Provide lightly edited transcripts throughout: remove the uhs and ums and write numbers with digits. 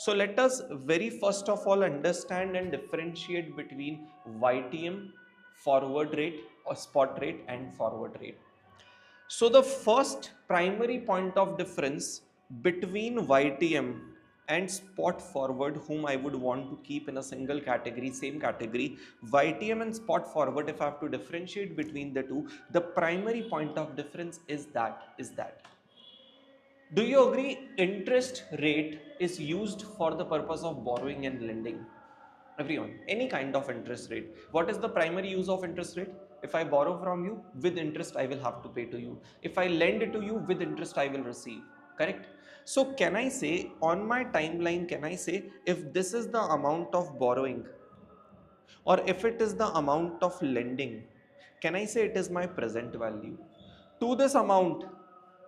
So let us very first of all understand and differentiate between YTM, forward rate or spot rate, and forward rate. So the first primary point of difference between YTM and spot forward, whom I would want to keep in a single category, same category, YTM and spot forward, if I have to differentiate between the two, the primary point of difference is that. Do you agree interest rate is used for the purpose of borrowing and lending? Everyone, any kind of interest rate. What is the primary use of interest rate? If I borrow from you, with interest I will have to pay to you. If I lend it to you, with interest I will receive. Correct? So can I say on my timeline, can I say if this is the amount of borrowing or if it is the amount of lending, can I say it is my present value? To this amount,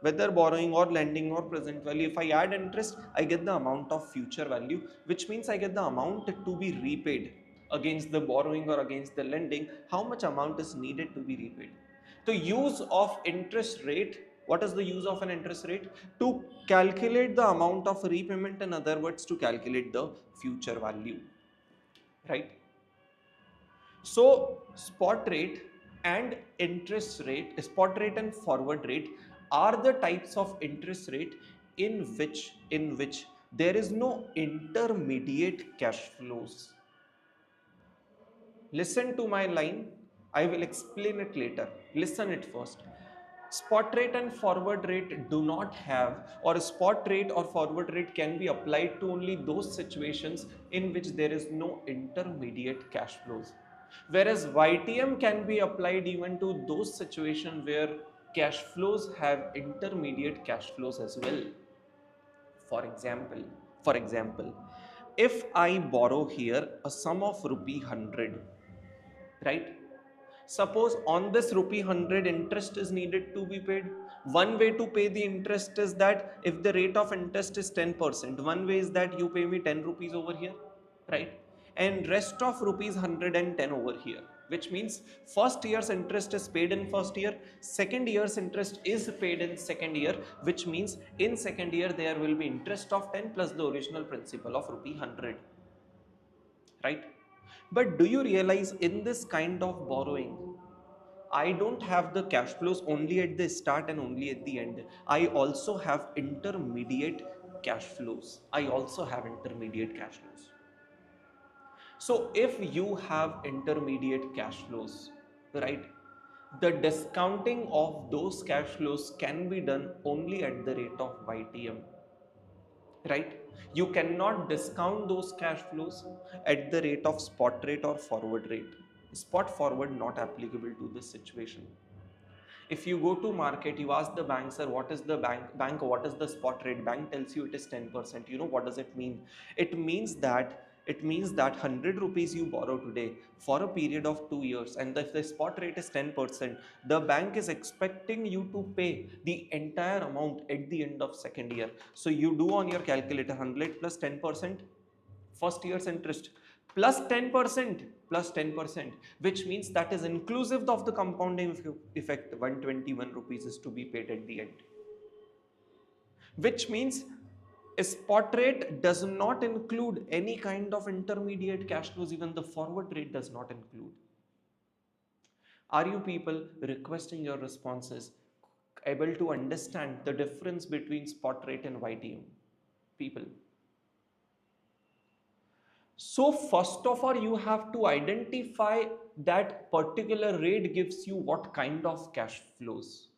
whether borrowing or lending or present value, if I add interest, I get the amount of future value, which means I get the amount to be repaid against the borrowing or against the lending, how much amount is needed to be repaid. The use of interest rate, what is the use of an interest rate? To calculate the amount of repayment, in other words, to calculate the future value, right? So spot rate and interest rate, spot rate and forward rate are the types of interest rate in which there is no intermediate cash flows. Listen to my line, I will explain it later. Listen it first. Spot rate and forward rate do not have, or spot rate or forward rate can be applied to only those situations in which there is no intermediate cash flows. Whereas YTM can be applied even to those situations where cash flows have intermediate cash flows as well. For example, for example, if I borrow here a sum of rupee 100, right? Suppose on this rupee 100 interest is needed to be paid. One way to pay the interest is that if the rate of interest is 10%, one way is that you pay me 10 rupees over here, right? And rest of rupees 110 over here, which means first year's interest is paid in first year, second year's interest is paid in second year, which means in second year there will be interest of 10 plus the original principal of rupee 100, right? But do you realize in this kind of borrowing, I don't have the cash flows only at the start and only at the end. I also have intermediate cash flows. I also have intermediate cash flows. So if you have intermediate cash flows, right, the discounting of those cash flows can be done only at the rate of YTM, right? You cannot discount those cash flows at the rate of spot rate or forward rate. Spot forward not applicable to this situation. If you go to market, you ask the bank, sir, what is the bank, what is the spot rate? Bank tells you it is 10%. You know what does it mean? It means that 100 rupees you borrow today for a period of 2 years, and if the spot rate is 10%, the bank is expecting you to pay the entire amount at the end of second year. So you do on your calculator 100 plus 10%, first year's interest plus 10%, plus 10%, which means that is inclusive of the compounding effect. 121 rupees is to be paid at the end, which means a spot rate does not include any kind of intermediate cash flows. Even the forward rate does not include. Are you people requesting your responses able to understand the difference between spot rate and YTM? People, so first of all, you have to identify that particular rate gives you what kind of cash flows.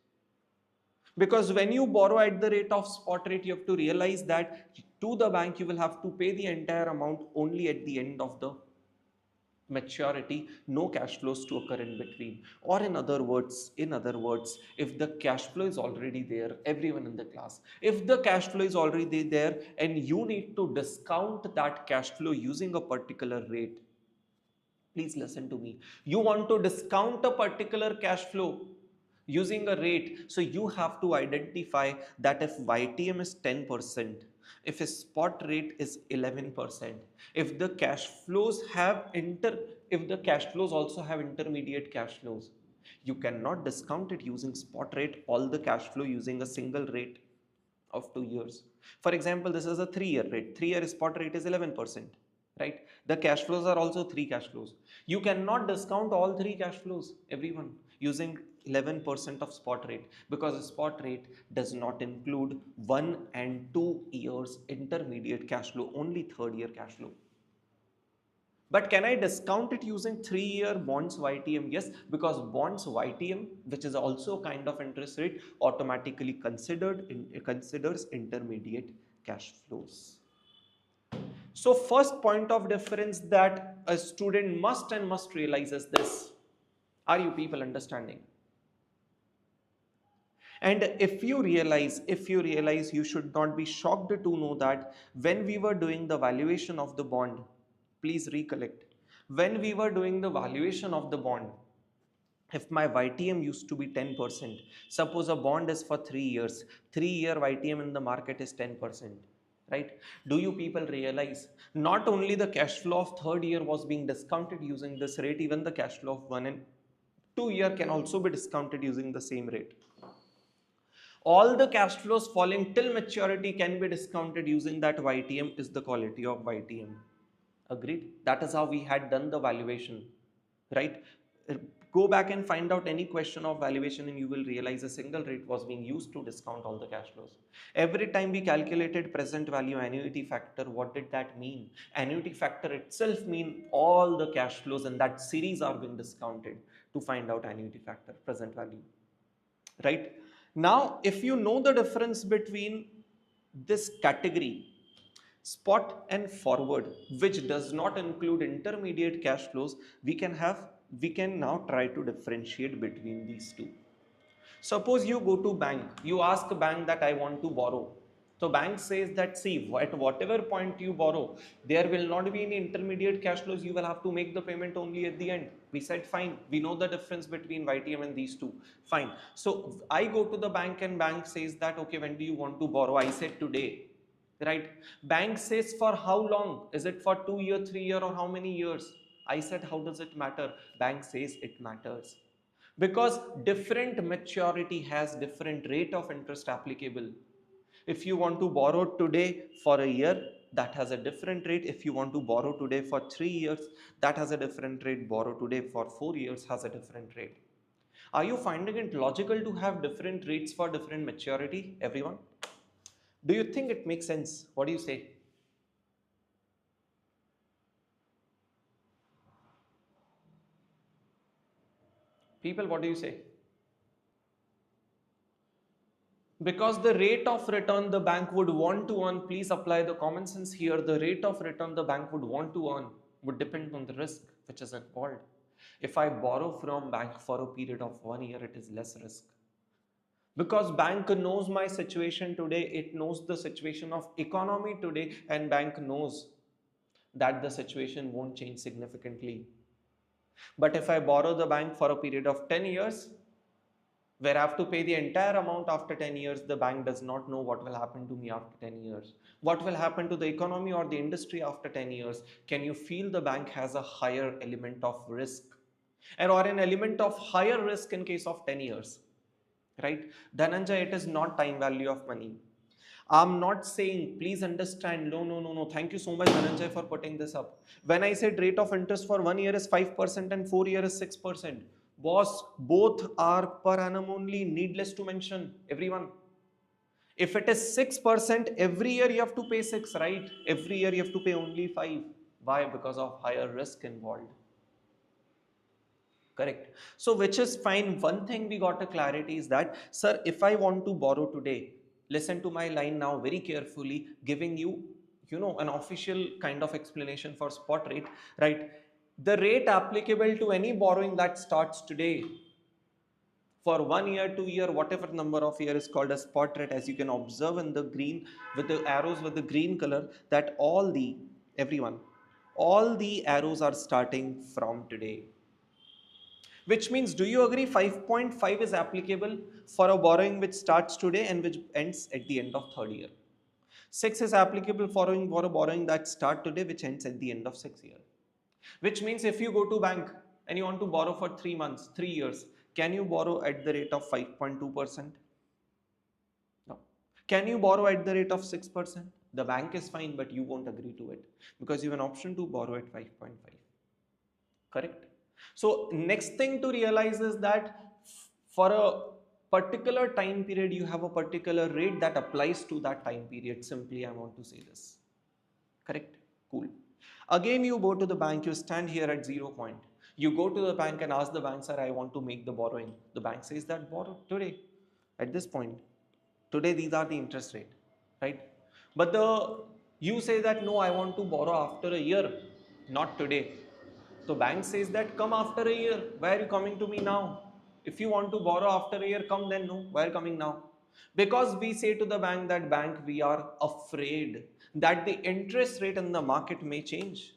Because when you borrow at the rate of spot rate, you have to realize that to the bank, you will have to pay the entire amount only at the end of the maturity, no cash flows to occur in between. Or in other words, if the cash flow is already there, everyone in the class, if the cash flow is already there and you need to discount that cash flow using a particular rate, please listen to me, you want to discount a particular cash flow using a rate, so you have to identify that if YTM is 10%, if a spot rate is 11%, if the cash flows if the cash flows also have intermediate cash flows, you cannot discount it using spot rate, all the cash flow using a single rate of 2 years. For example, this is a 3-year rate. 3-year spot rate is 11%, right? The cash flows are also three cash flows. You cannot discount all three cash flows, everyone, using 11% of spot rate, because spot rate does not include 1 and 2 years intermediate cash flow, only third year cash flow. But can I discount it using 3-year bonds YTM? Yes, because bonds YTM, which is also kind of interest rate, automatically considers intermediate cash flows. So first point of difference that a student must realize is this. Are you people understanding? And if you realize, you should not be shocked to know that when we were doing the valuation of the bond, please recollect, when we were doing the valuation of the bond, if my YTM used to be 10%, suppose a bond is for 3 years, 3-year YTM in the market is 10%, right? Do you people realize not only the cash flow of third year was being discounted using this rate, even the cash flow of 1 and 2 year can also be discounted using the same rate. All the cash flows falling till maturity can be discounted using that YTM is the quality of YTM. Agreed? That is how we had done the valuation, right? Go back and find out any question of valuation and you will realize a single rate was being used to discount all the cash flows. Every time we calculated present value annuity factor, what did that mean? Annuity factor itself mean all the cash flows in that series are being discounted to find out annuity factor, present value, right? Now, if you know the difference between this category, spot and forward, which does not include intermediate cash flows, we can now try to differentiate between these two. Suppose you go to bank, you ask bank that I want to borrow. So bank says that, see, at whatever point you borrow, there will not be any intermediate cash flows. You will have to make the payment only at the end. We said, fine. We know the difference between YTM and these two. Fine. So I go to the bank and bank says that, okay, when do you want to borrow? I said today, right? Bank says for how long? Is it for 2 year, 3 year, or how many years? I said, how does it matter? Bank says it matters. Because different maturity has different rate of interest applicable. If you want to borrow today for a year, that has a different rate. If you want to borrow today for 3 years, that has a different rate. Borrow today for 4 years has a different rate. Are you finding it logical to have different rates for different maturity, everyone? Do you think it makes sense? What do you say? People, what do you say? Because the rate of return the bank would want to earn, please apply the common sense here, the rate of return the bank would want to earn would depend on the risk which is involved. If I borrow from bank for a period of 1 year, it is less risk. Because bank knows my situation today, it knows the situation of economy today, and bank knows that the situation won't change significantly. But if I borrow the bank for a period of 10 years, where I have to pay the entire amount after 10 years, the bank does not know what will happen to me after 10 years. What will happen to the economy or the industry after 10 years? Can you feel the bank has a higher element of risk? And or an element of higher risk in case of 10 years, right? Dhananjay, it is not time value of money. I'm not saying, please understand, no. Thank you so much, Dhananjay, for putting this up. When I said rate of interest for 1 year is 5% and 4 year is 6%, boss, both are per annum only, needless to mention, everyone. If it is 6%, every year you have to pay 6, right? Every year you have to pay only 5. Why? Because of higher risk involved. Correct. So which is fine. One thing we got a clarity is that, sir, if I want to borrow today, listen to my line now very carefully, giving you, an official kind of explanation for spot rate, right? The rate applicable to any borrowing that starts today for 1 year, 2 year, whatever number of year is called a spot rate, as you can observe in the green with the arrows with the green color, that all the arrows are starting from today. Which means, do you agree 5.5 is applicable for a borrowing which starts today and which ends at the end of third year? 6 is applicable for a borrowing that start today which ends at the end of 6th year. Which means if you go to bank and you want to borrow for 3 months, 3 years, can you borrow at the rate of 5.2%? No. Can you borrow at the rate of 6%? The bank is fine, but you won't agree to it because you have an option to borrow at 5.5. Correct? So next thing to realize is that for a particular time period, you have a particular rate that applies to that time period. Simply, I want to say this. Correct? Cool. Again, you go to the bank, you stand here at 0 point. You go to the bank and ask the bank, sir, I want to make the borrowing. The bank says that borrow today at this point. Today, these are the interest rate, right? But you say that no, I want to borrow after a year, not today. So bank says that come after a year. Why are you coming to me now? If you want to borrow after a year, come then. No, why are you coming now? Because we say to the bank that bank, we are afraid that the interest rate in the market may change.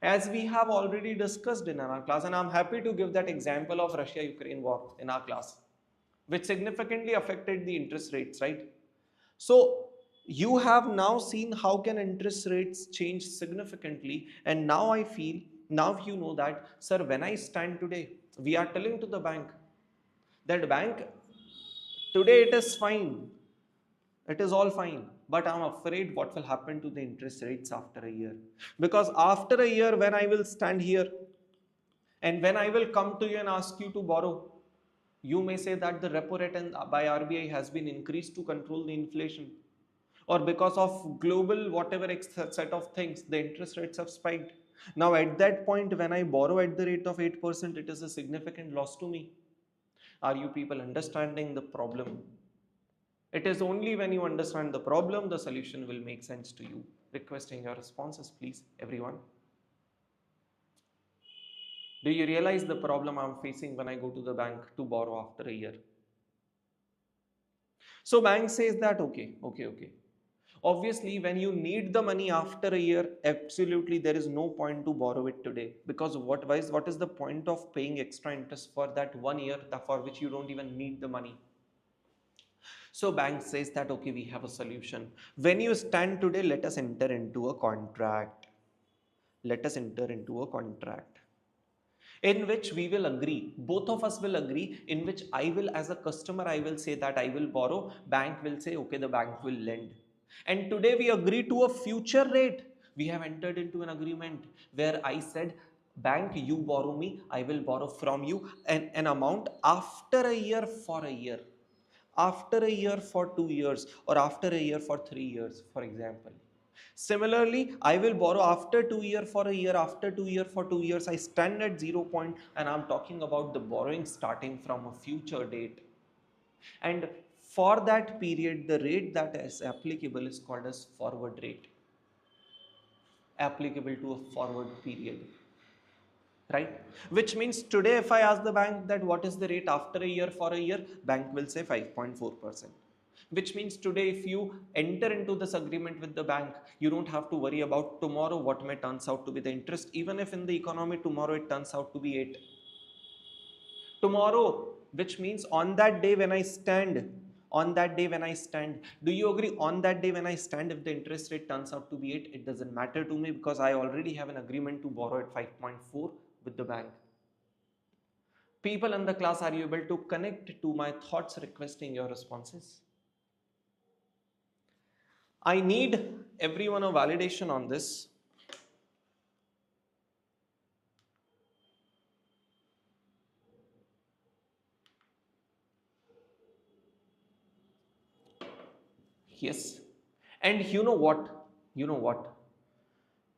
As we have already discussed in our class, and I'm happy to give that example of Russia-Ukraine war in our class, which significantly affected the interest rates, right? So you have now seen how can interest rates change significantly, and now I feel, now you know that, sir, when I stand today, we are telling to the bank that bank, today it is fine, it is all fine, but I'm afraid what will happen to the interest rates after a year. Because after a year, when I will stand here and when I will come to you and ask you to borrow, you may say that the repo rate by RBI has been increased to control the inflation, or because of global whatever set of things, the interest rates have spiked. Now at that point, when I borrow at the rate of 8%, it is a significant loss to me. Are you people understanding the problem? It is only when you understand the problem, the solution will make sense to you. Requesting your responses, please, everyone. Do you realize the problem I'm facing when I go to the bank to borrow after a year? So bank says that, okay. Obviously, when you need the money after a year, absolutely there is no point to borrow it today, because what is the point of paying extra interest for that 1 year for which you don't even need the money? So bank says that, okay, we have a solution. When you stand today, let us enter into a contract. Let us enter into a contract in which we will agree, both of us will agree, in which I will, as a customer, I will say that I will borrow, bank will say, okay, the bank will lend. And today we agree to a future rate. We have entered into an agreement where I said, bank, you borrow me, I will borrow from you an amount after a year for a year, after a year for 2 years, or after a year for 3 years, for example. Similarly, I will borrow after 2 years for a year, after 2 years for 2 years. I stand at 0 point and I'm talking about the borrowing starting from a future date. And for that period, the rate that is applicable is called as forward rate, applicable to a forward period. Right? Which means today if I ask the bank that what is the rate after a year for a year, bank will say 5.4%. Which means today if you enter into this agreement with the bank, you don't have to worry about tomorrow what may turns out to be the interest, even if in the economy tomorrow it turns out to be 8. Tomorrow, which means on that day when I stand, do you agree, on that day when I stand, if the interest rate turns out to be 8, it doesn't matter to me because I already have an agreement to borrow at 5.4 with the bank. People in the class, are you able to connect to my thoughts? Requesting your responses. I need everyone a validation on this. Yes. And you know what?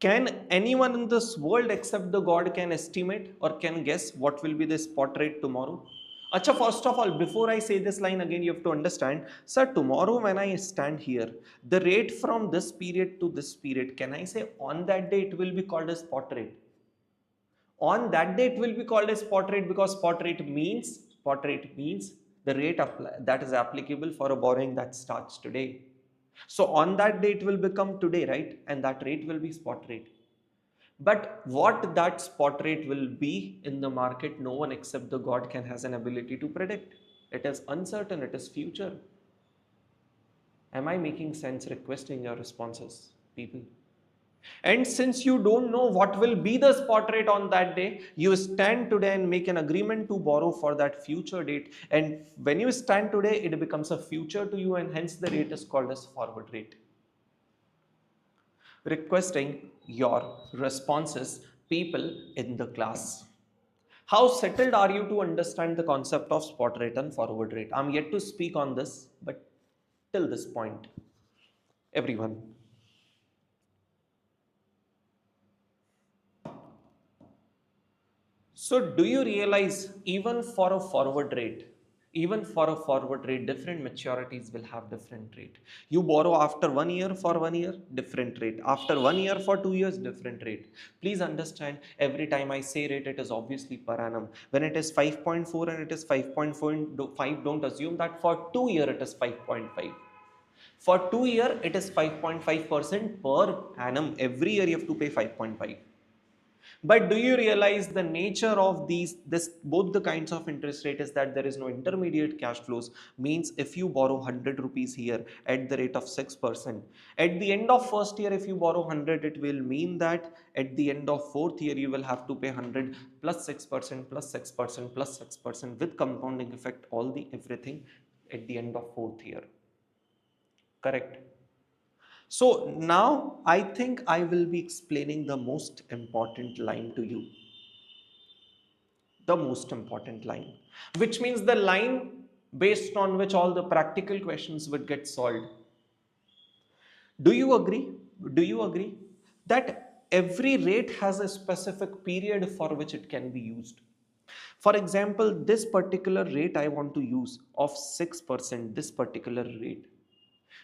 Can anyone in this world except the God can estimate or can guess what will be the spot rate tomorrow? Acha, first of all, before I say this line again, you have to understand, sir, tomorrow when I stand here, the rate from this period to this period, can I say on that day it will be called a spot rate? On that day it will be called a spot rate because spot rate means the rate that is applicable for a borrowing that starts today. So on that day it will become today, right? And that rate will be spot rate. But what that spot rate will be in the market, no one except the God can has an ability to predict. It is uncertain, it is future. Am I making sense? Requesting your responses, people. And since you don't know what will be the spot rate on that day, you stand today and make an agreement to borrow for that future date. And when you stand today, it becomes a future to you, and hence the rate is called as forward rate. Requesting your responses, people in the class. How settled are you to understand the concept of spot rate and forward rate? I'm yet to speak on this, but till this point, everyone. So do you realize even for a forward rate, different maturities will have different rate. You borrow after 1 year for 1 year, different rate. After 1 year for 2 years, different rate. Please understand, every time I say rate, it is obviously per annum. When it is 5.4 and it is 5.5, don't assume that for 2 year it is 5.5. For 2 year, it is 5.5% per annum. Every year you have to pay 5.5. But do you realize the nature of both the kinds of interest rate is that there is no intermediate cash flows? Means if you borrow 100 rupees here at the rate of 6%, at the end of first year, if you borrow 100, it will mean that at the end of fourth year, you will have to pay 100 plus 6% plus 6% plus 6% with compounding effect, everything at the end of fourth year. Correct? So now I think I will be explaining the most important line to you. The most important line, which means the line based on which all the practical questions would get solved. Do you agree? Do you agree that every rate has a specific period for which it can be used? For example, this particular rate I want to use of 6%, this particular rate,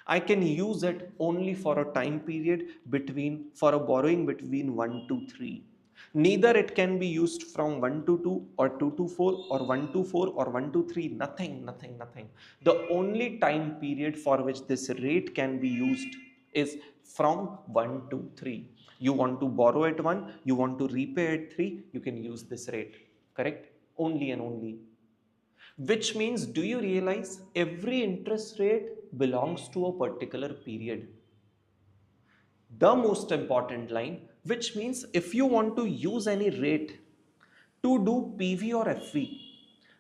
I can use it only for a time period for a borrowing between 1 to 3. Neither it can be used from 1 to 2 or 2 to 4 or 1 to 4 or 1 to 3. Nothing, nothing, nothing. The only time period for which this rate can be used is from 1 to 3. You want to borrow at 1, you want to repay at 3, you can use this rate. Correct? Only and only. Which means, do you realize every interest rate belongs to a particular period? The most important line, which means if you want to use any rate to do PV or FV,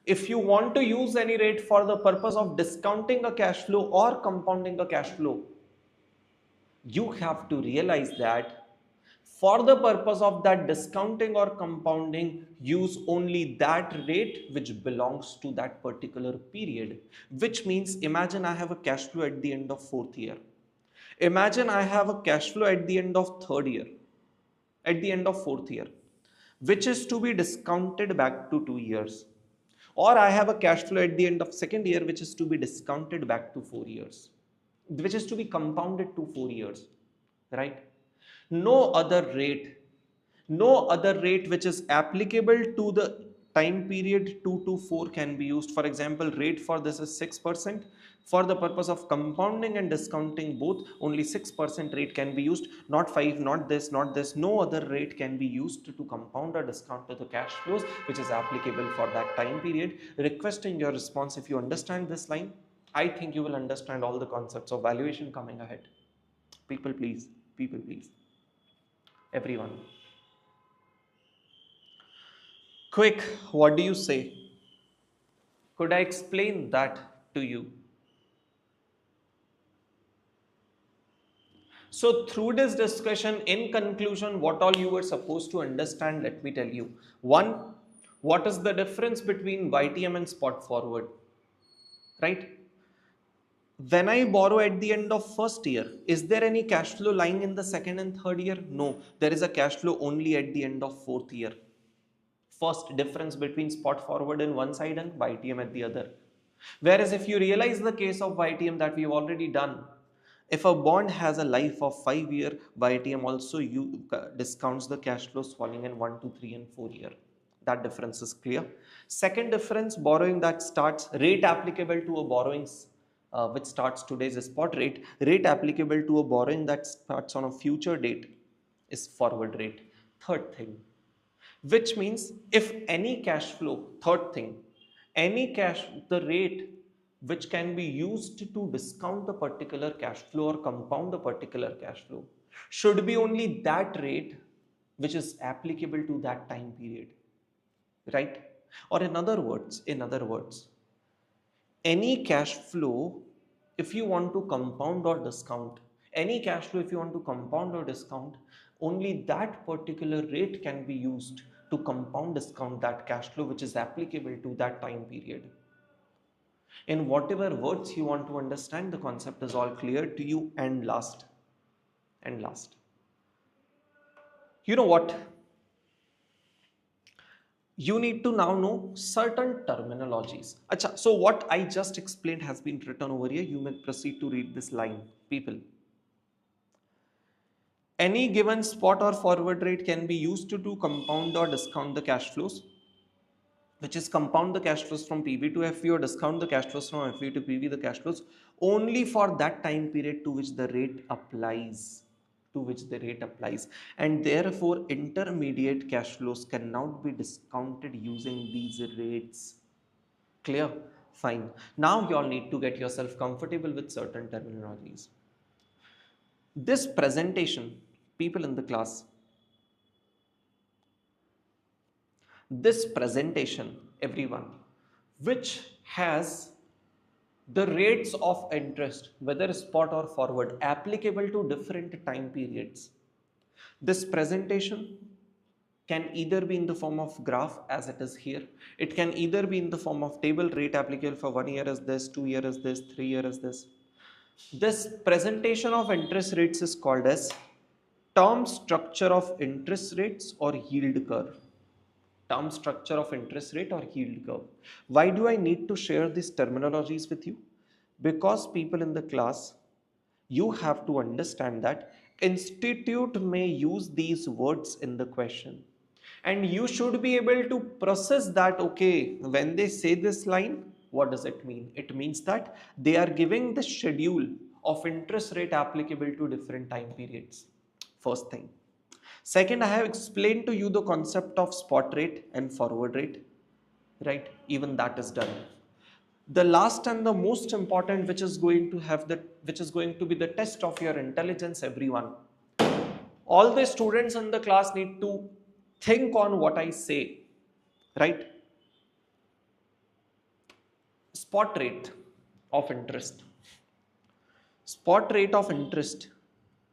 if you want to use any rate for the purpose of discounting a cash flow or compounding a cash flow, you have to realize that for the purpose of that discounting or compounding, use only that rate which belongs to that particular period. Which means, imagine I have a cash flow at the end of fourth year. Imagine I have a cash flow at the end of third year, at the end of fourth year, which is to be discounted back to 2 years. Or I have a cash flow at the end of second year, which is to be discounted back to 4 years, which is to be compounded to 4 years, right? No other rate, no other rate which is applicable to the time period 2 to 4 can be used. For example, rate for this is 6%. For the purpose of compounding and discounting both, only 6% rate can be used, not 5, not this, not this. No other rate can be used to compound or discount to the cash flows which is applicable for that time period. Requesting your response if you understand this line. I think you will understand all the concepts of valuation coming ahead. People please, people please. Everyone. Quick, what do you say? Could I explain that to you? So through this discussion, in conclusion, what all you were supposed to understand, let me tell you. One, what is the difference between YTM and spot forward? Right? When I borrow at the end of first year, is there any cash flow lying in the second and third year? No, there is a cash flow only at the end of fourth year. First difference between spot forward in one side and YTM at the other. Whereas if you realize the case of YTM that we've already done, if a bond has a life of 5 year, YTM also discounts the cash flows falling in 1 to 3 and 4 year. That difference is clear. Second difference, borrowing that starts, rate applicable to a borrowings which starts today's spot rate, rate applicable to a borrowing that starts on a future date is forward rate. Third thing, which means if any cash flow, third thing, the rate which can be used to discount the particular cash flow or compound the particular cash flow, should be only that rate which is applicable to that time period, right? Or in other words, any cash flow, if you want to compound or discount, any cash flow, if you want to compound or discount, only that particular rate can be used to compound discount that cash flow which is applicable to that time period. In whatever words you want to understand, the concept is all clear to you. And last, you know what, you need to now know certain terminologies. Acha, so what I just explained has been written over here. You may proceed to read this line, people. Any given spot or forward rate can be used to compound or discount the cash flows, which is compound the cash flows from PV to FV or discount the cash flows from FV to PV, the cash flows only for that time period to which the rate applies. And therefore intermediate cash flows cannot be discounted using these rates. Clear? Fine. Now you all need to get yourself comfortable with certain terminologies. This presentation, people in the class, this presentation, everyone, which has the rates of interest, whether spot or forward, applicable to different time periods. This presentation can either be in the form of graph as it is here. It can either be in the form of table. Rate applicable for 1 year is this, 2 year is this, 3 year is this. This presentation of interest rates is called as term structure of interest rates or yield curve. Term structure of interest rate or yield curve. Why do I need to share these terminologies with you? Because people in the class, you have to understand that institute may use these words in the question, and you should be able to process that. Okay, when they say this line, what does it mean? It means that they are giving the schedule of interest rate applicable to different time periods. First thing. Second, I have explained to you the concept of spot rate and forward rate, right? Even that is done. The last and the most important, which is going to be the test of your intelligence, everyone. All the students in the class need to think on what I say, right? Spot rate of interest. Spot rate of interest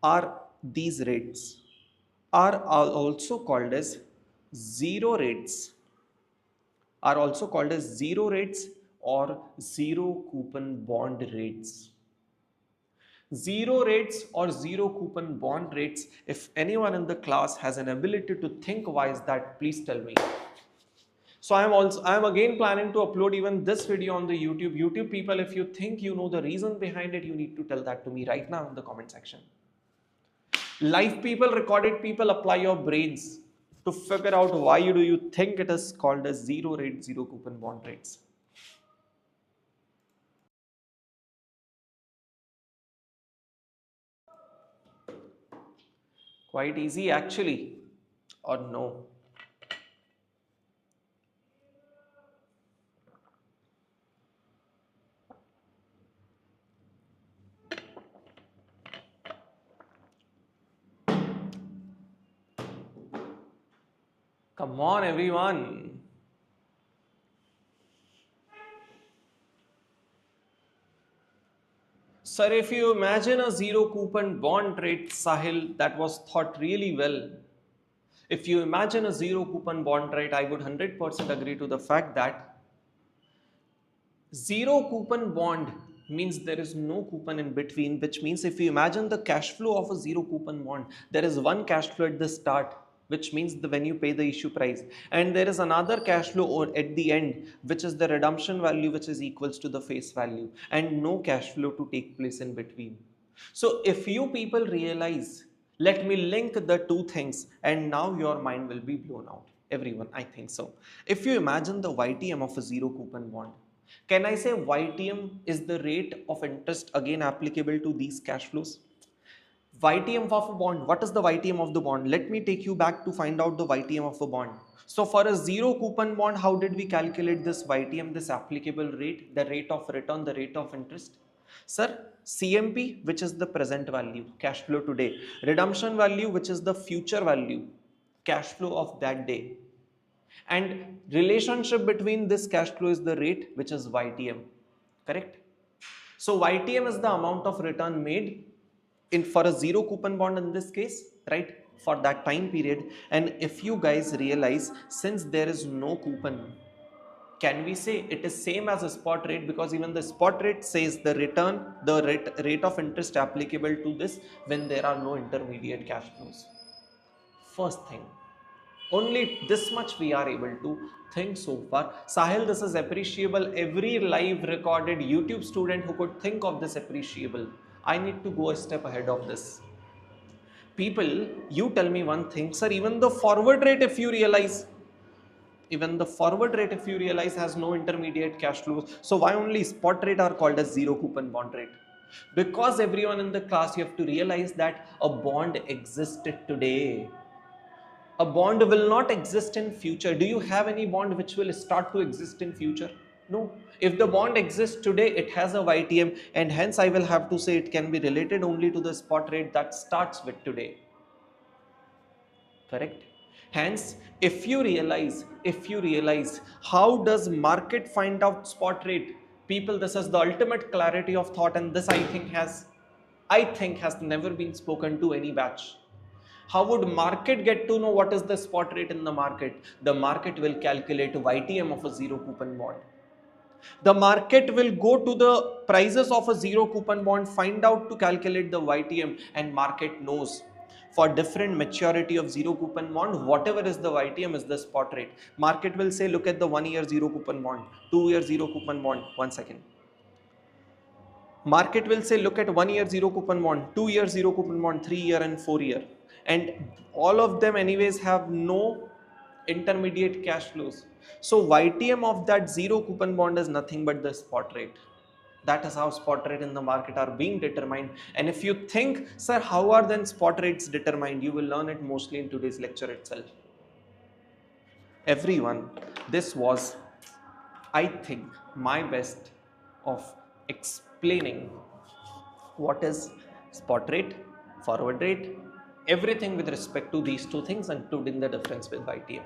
are these rates, are also called as zero rates, or zero coupon bond rates. Zero rates or zero coupon bond rates. If anyone in the class has an ability to think, why is that? Please tell me. So I am again planning to upload even this video on the YouTube. YouTube people, if you think you know the reason behind it, you need to tell that to me right now in the comment section. Live people, recorded people, apply your brains to figure out why do you think it is called as zero rate, zero coupon bond rates. Quite easy actually, or no? Come on, everyone. Sir, if you imagine a zero coupon bond rate, Sahil, that was thought really well. If you imagine a zero coupon bond rate, I would 100% agree to the fact that zero coupon bond means there is no coupon in between, which means if you imagine the cash flow of a zero coupon bond, there is one cash flow at the start, which means when you pay the issue price, and there is another cash flow or at the end, which is the redemption value, which is equals to the face value, and no cash flow to take place in between. So if you people realize, let me link the two things, and now your mind will be blown out. Everyone, I think so. If you imagine the YTM of a zero coupon bond, can I say YTM is the rate of interest again applicable to these cash flows? YTM of a bond, what is the YTM of the bond? Let me take you back to find out the YTM of a bond. So for a zero coupon bond, how did we calculate this YTM, this applicable rate, the rate of return, the rate of interest? Sir, CMP, which is the present value, cash flow today, redemption value, which is the future value, cash flow of that day, and relationship between this cash flow is the rate, which is YTM, correct? So YTM is the amount of return made in for a zero coupon bond in this case, right? For that time period. And if you guys realize, since there is no coupon, can we say it is same as a spot rate? Because even the spot rate says the return, the rate of interest applicable to this when there are no intermediate cash flows. First thing, only this much we are able to think so far. Sahil, this is appreciable. Every live recorded YouTube student who could think of this appreciable. I need to go a step ahead of this. People, you tell me one thing, sir, even the forward rate, if you realize, has no intermediate cash flows. So why only spot rate are called as zero coupon bond rate? Because everyone in the class, you have to realize that a bond existed today. A bond will not exist in future. Do you have any bond which will start to exist in future? No. If the bond exists today, it has a YTM, and hence I will have to say it can be related only to the spot rate that starts with today. Correct? Hence, if you realize how does market find out spot rate? People, this is the ultimate clarity of thought, and this I think has never been spoken to any batch. How would market get to know what is the spot rate in the market? The market will calculate YTM of a zero coupon bond. The market will go to the prices of a zero coupon bond, find out to calculate the YTM, and market knows for different maturity of zero coupon bond, whatever is the YTM is the spot rate. Market will say, look at the 1 year zero coupon bond, 2 year zero coupon bond. 1 second. Market will say, look at 1 year zero coupon bond, 2 year zero coupon bond, 3 year and 4 year. And all of them anyways have no intermediate cash flows. So YTM of that zero coupon bond is nothing but the spot rate. That is how spot rate in the market are being determined. And if you think, sir, how are then spot rates determined? You will learn it mostly in today's lecture itself. Everyone, this was, I think, my best of explaining what is spot rate, forward rate, everything with respect to these two things, including the difference with YTM.